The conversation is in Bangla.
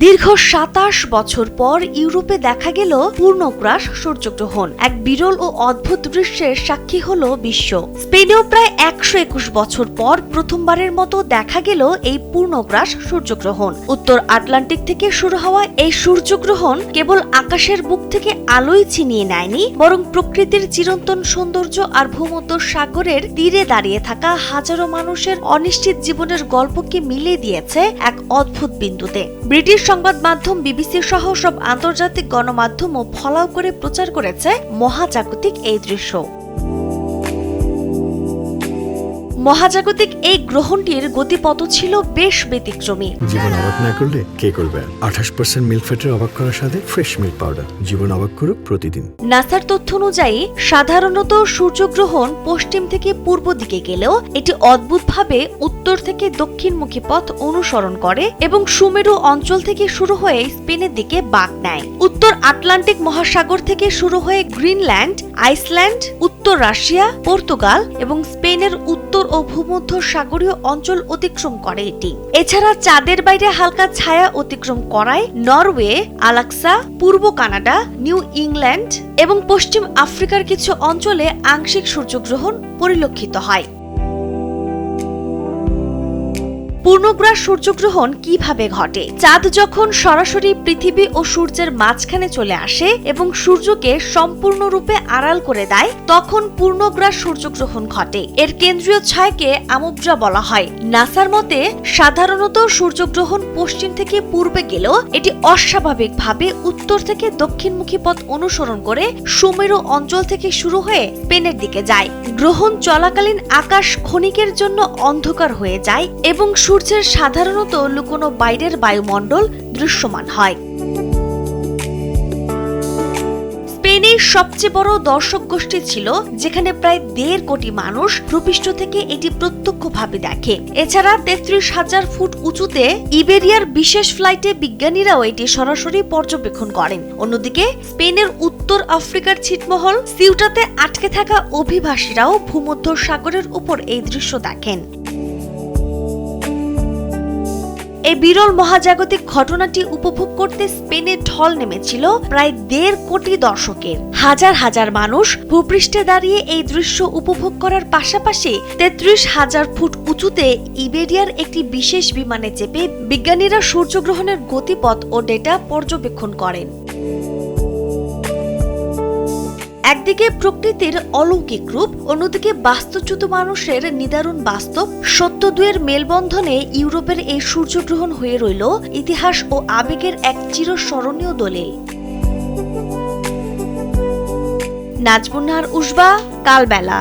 দীর্ঘ ২৭ বছর পর ইউরোপে দেখা গেল পূর্ণগ্রাস সূর্যগ্রহণ। এক বিরল ও অদ্ভুত দৃশ্যের সাক্ষী হল বিশ্ব। স্পেনেও প্রায় ১২১ বছর পর প্রথমবারের মতো দেখা গেল এই পূর্ণগ্রাস সূর্যগ্রহণ। উত্তর আটলান্টিক থেকে শুরু হওয়া এই সূর্যগ্রহণ কেবল আকাশের বুক থেকে আলোই ছিনিয়ে নেয়নি, বরং প্রকৃতির চিরন্তন সৌন্দর্য আর ভূমধ্য সাগরের তীরে দাঁড়িয়ে থাকা হাজারো মানুষের অনিশ্চিত জীবনের গল্পকে মিলিয়ে দিয়েছে এক অদ্ভুত বিন্দুতে। ব্রিটিশ সংবাদ মাধ্যম বিবিসি সহ সব আন্তর্জাতিক গণমাধ্যমও ফলাও করে প্রচার করেছে মহাজাগতিক এই দৃশ্য। মহাজাগতিক এই গ্রহণটির গতিপথ ছিল বেশ ব্যতিক্রমী। জীবন অবাক না করলে কে করবে? 28% মিল্ক ফ্যাটের অবাক করার সাথে ফ্রেশ মিল্ক পাউডার। জীবন অবাক করুক প্রতিদিন। নাসার তথ্য অনুযায়ী সাধারণত সূর্যগ্রহণ পশ্চিম থেকে পূর্ব দিকে গেলেও এটি অদ্ভুতভাবে উত্তর থেকে দক্ষিণমুখী পথ অনুসরণ করে এবং সুমেরু অঞ্চল থেকে শুরু হয়ে স্পেনের দিকে বাঁক নেয়। উত্তর আটলান্টিক মহাসাগর থেকে শুরু হয়ে গ্রিনল্যান্ড, আইসল্যান্ড, উত্তর রাশিয়া, পর্তুগাল এবং স্পেনের উত্তর ও ভূমধ্য সাগরীয় অঞ্চল অতিক্রম করে এটি। এছাড়া চাঁদের বাইরে হালকা ছায়া অতিক্রম করায় নরওয়ে, আলাস্কা, পূর্ব কানাডা, নিউ ইংল্যান্ড এবং পশ্চিম আফ্রিকার কিছু অঞ্চলে আংশিক সূর্যগ্রহণ পরিলক্ষিত হয়। পূর্ণগ্রাস সূর্যগ্রহণ কিভাবে ঘটে? চাঁদ যখন সরাসরি পৃথিবী ও সূর্যের মাঝখানে চলে আসে এবং সূর্যকে সম্পূর্ণরূপে আড়াল করে দেয়, তখন পূর্ণগ্রাস সূর্যগ্রহণ ঘটে। এর কেন্দ্রীয় ছায়াকে আমুদ্রা বলা হয়। নাসার মতে সাধারণত সূর্যগ্রহণ পশ্চিম থেকে পূর্বে গেলেও এটি অস্বাভাবিকভাবে উত্তর থেকে দক্ষিণমুখী পথ অনুসরণ করে সুমেরু অঞ্চল থেকে শুরু হয়ে স্পেনের দিকে যায়। গ্রহণ চলাকালীন আকাশ ক্ষণিকের জন্য অন্ধকার হয়ে যায় এবং সূর্যের সাধারণত লুকোনো বাইরের বায়ুমণ্ডল দৃশ্যমান হয়। স্পেনের সবচেয়ে বড় দর্শক গোষ্ঠী ছিল, যেখানে প্রায় ১.৫ কোটি মানুষ ভূপৃষ্ঠ থেকে এটি প্রত্যক্ষভাবে দেখে। এছাড়া ৩৩,০০০ ফুট উঁচুতে ইবেরিয়ার বিশেষ ফ্লাইটে বিজ্ঞানীরাও এটি সরাসরি পর্যবেক্ষণ করেন। অন্যদিকে স্পেনের উত্তর আফ্রিকার ছিটমহল সিউটাতে আটকে থাকা অভিবাসীরাও ভূমধ্য সাগরের উপর এই দৃশ্য দেখেন। এই বিরল মহাজাগতিক ঘটনাটি উপভোগ করতে স্পেনে ঢল নেমেছিল প্রায় ১.৫ কোটি দর্শকের। হাজার হাজার মানুষ ভূপৃষ্ঠে দাঁড়িয়ে এই দৃশ্য উপভোগ করার পাশাপাশি ৩৩,০০০ ফুট উঁচুতে ইবেরিয়ার একটি বিশেষ বিমানে চেপে বিজ্ঞানীরা সূর্যগ্রহণের গতিপথ ও ডেটা পর্যবেক্ষণ করেন। একদিকে প্রকৃতির অলৌকিক রূপ, অন্যদিকে বাস্তুচ্যুত মানুষের নিদারুণ বাস্তব সত্য দুয়ের মেলবন্ধনে ইউরোপের এই সূর্যগ্রহণ হয়ে রইল ইতিহাস ও আবেগের এক চিরস্মরণীয় দলিল। নাজমুন নাহার উসবা, কালবেলা।